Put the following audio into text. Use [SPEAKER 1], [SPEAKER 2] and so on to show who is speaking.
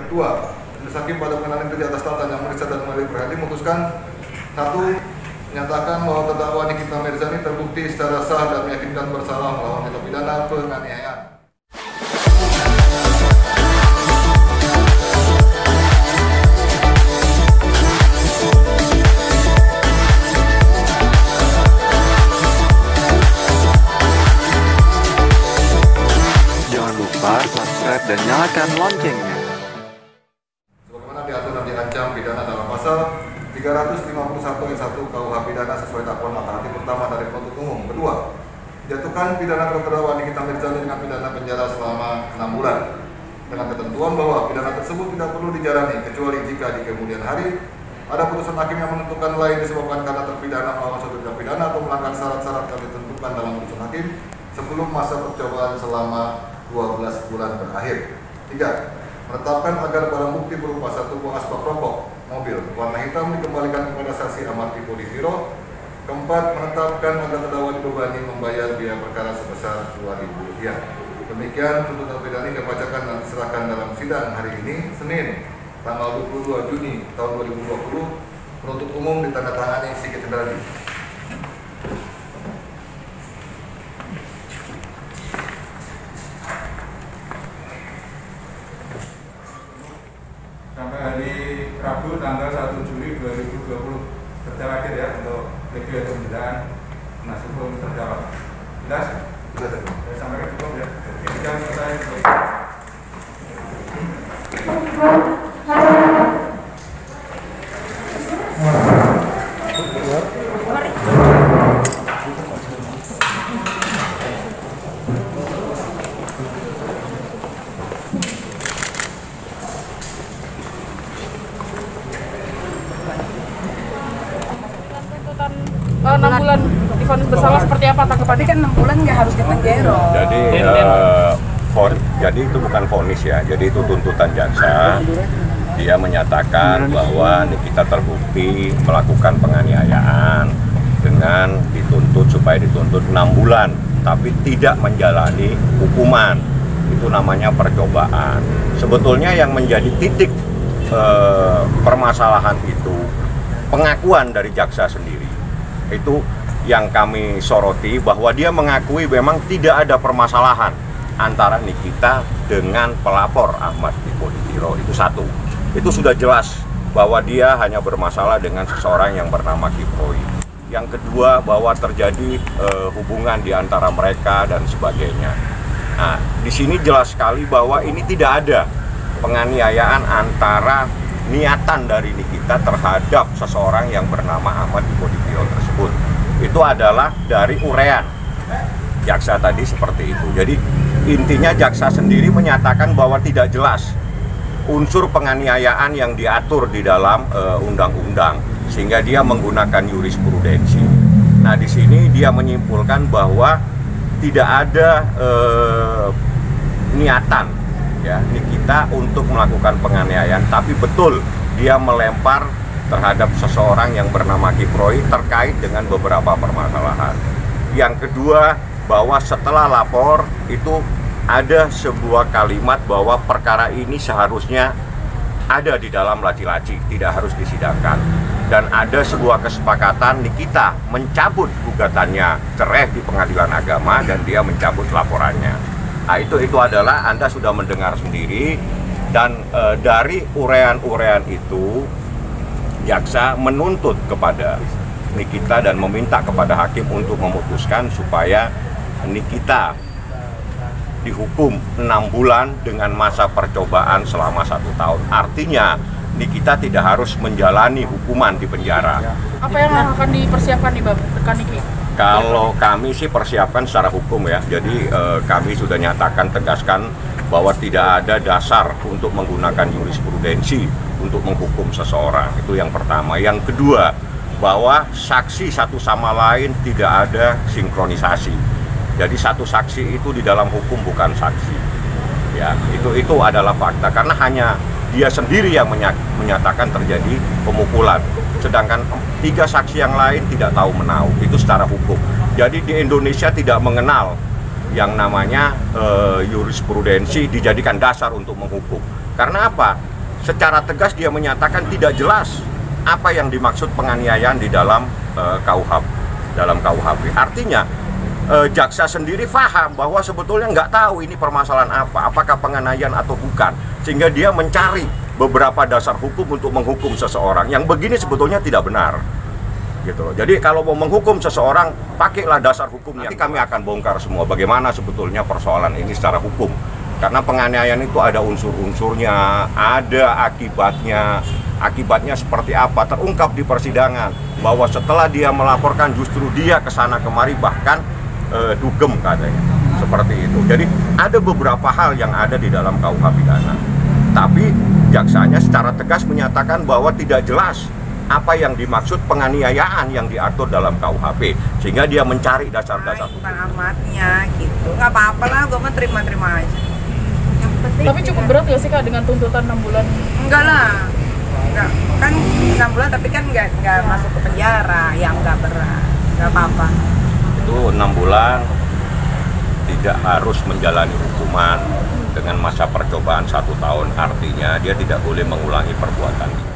[SPEAKER 1] Kedua, majelis hakim pada mengenai kerja atas tata yang memeriksa dan menilai perhati memutuskan satu, menyatakan bahwa terdakwa Nikita Mirzani terbukti secara sah dan meyakinkan bersalah melawan tindak pidana penganiayaan.
[SPEAKER 2] Jangan lupa subscribe dan nyalakan loncengnya.
[SPEAKER 1] Sebagaimana diatur dan diancam pidana dalam pasal 351 ayat 1 KUH pidana sesuai dakwaan mata hati pertama dari penuntut umum. Kedua, jatuhkan pidana terdakwa Nikita Mirzani dengan pidana penjara selama 6 bulan dengan ketentuan bahwa pidana tersebut tidak perlu dijalani kecuali jika di kemudian hari ada putusan hakim yang menentukan lain disebabkan karena terpidana melawan suatu tindak pidana atau melanggar syarat-syarat yang ditentukan dalam putusan hakim sebelum masa percobaan selama 12 bulan berakhir. 3. Menetapkan agar barang bukti berupa satu buah asbak rokok mobil warna hitam dikembalikan kepada saksi Ahmad Ipodiviro. Keempat, menetapkan agar terdakwa dibebani membayar biaya perkara sebesar Rp2.000. Demikian tuntutan pidana dibacakan dan diserahkan dalam sidang hari ini, Senin, tanggal 22 Juni tahun 2020. Penuntut umum ditandatangani Sigit Hendradi.
[SPEAKER 3] Sampai hari Rabu tanggal 1 Juli 2020 terakhir ya untuk review dan pembedaan penasihat hukum terdakwa. Jelas?
[SPEAKER 1] Jelas.
[SPEAKER 3] Saya sampaikan cukup ya. Kita selesai.
[SPEAKER 4] Tuntutan 6 bulan divonis bersalah seperti apa tanggapannya? Kan 6 bulan nggak harus dipenjara.
[SPEAKER 5] Jadi itu bukan vonis ya, jadi itu tuntutan jaksa. Dia menyatakan bahwa Nikita terbukti melakukan penganiayaan dengan supaya dituntut 6 bulan, tapi tidak menjalani hukuman. Itu namanya percobaan. Sebetulnya yang menjadi titik permasalahan itu pengakuan dari jaksa sendiri. Itu yang kami soroti, bahwa dia mengakui memang tidak ada permasalahan antara Nikita dengan pelapor Ahmad Ipodiviro. Itu satu. Itu sudah jelas bahwa dia hanya bermasalah dengan seseorang yang bernama Kiproi. Yang kedua, bahwa terjadi hubungan di antara mereka dan sebagainya. Nah, di sini jelas sekali bahwa ini tidak ada penganiayaan antara niatan dari Nikita terhadap seseorang yang bernama Ahmad Ipodiviro tersebut. Itu adalah dari uraian jaksa tadi seperti itu. Jadi intinya jaksa sendiri menyatakan bahwa tidak jelas unsur penganiayaan yang diatur di dalam undang-undang, sehingga dia menggunakan jurisprudensi. Nah, di sini dia menyimpulkan bahwa tidak ada niatan ya Nikita untuk melakukan penganiayaan, tapi betul dia melempar terhadap seseorang yang bernama Kiproi terkait dengan beberapa permasalahan. Yang kedua, bahwa setelah lapor itu ada sebuah kalimat bahwa perkara ini seharusnya ada di dalam laci-laci, tidak harus disidangkan. Dan ada sebuah kesepakatan Nikita mencabut gugatannya cerai di pengadilan agama dan dia mencabut laporannya. Nah, itu adalah Anda sudah mendengar sendiri. Dan dari uraian-uraian itu jaksa menuntut kepada Nikita dan meminta kepada hakim untuk memutuskan supaya Nikita dihukum 6 bulan dengan masa percobaan selama 1 tahun. Artinya Nikita tidak harus menjalani hukuman di penjara.
[SPEAKER 4] Apa yang akan dipersiapkan di bab Niki?
[SPEAKER 5] Kalau kami sih persiapkan secara hukum ya. Jadi kami sudah nyatakan, tegaskan bahwa tidak ada dasar untuk menggunakan jurisprudensi untuk menghukum seseorang. Itu yang pertama. Yang kedua, bahwa saksi satu sama lain tidak ada sinkronisasi. Jadi satu saksi itu di dalam hukum bukan saksi. Ya, itu adalah fakta, karena hanya dia sendiri yang menyatakan terjadi pemukulan. Sedangkan 3 saksi yang lain tidak tahu menahu. Itu secara hukum. Jadi di Indonesia tidak mengenal yang namanya jurisprudensi dijadikan dasar untuk menghukum. Karena apa? secara tegas dia menyatakan tidak jelas apa yang dimaksud penganiayaan di dalam KUHP. Artinya jaksa sendiri paham bahwa sebetulnya nggak tahu ini permasalahan apa, apakah penganiayaan atau bukan, sehingga dia mencari beberapa dasar hukum untuk menghukum seseorang. Yang begini sebetulnya tidak benar. Gitu. Jadi kalau mau menghukum seseorang, pakailah dasar hukumnya. Nanti kami akan bongkar semua bagaimana sebetulnya persoalan ini secara hukum. Karena penganiayaan itu ada unsur-unsurnya, ada akibatnya. Akibatnya seperti apa? Terungkap di persidangan bahwa setelah dia melaporkan justru dia kesana kemari, bahkan dugem katanya. Seperti itu. Jadi ada beberapa hal yang ada di dalam KUH pidana. Tapi jaksanya secara tegas menyatakan bahwa tidak jelas apa yang dimaksud penganiayaan yang diatur dalam KUHP, sehingga dia mencari dasar-dasar hukum.
[SPEAKER 6] Amatnya gitu, nggak apa-apa lah, gue mah terima-terima aja.
[SPEAKER 4] Tapi cukup berat nggak sih Kak dengan tuntutan 6 bulan?
[SPEAKER 6] Enggak lah, enggak, kan 6 bulan tapi kan nggak masuk ke penjara, yang nggak berat, nggak apa-apa.
[SPEAKER 5] Itu 6 bulan tidak harus menjalani hukuman dengan masa percobaan 1 tahun, artinya dia tidak boleh mengulangi perbuatan itu.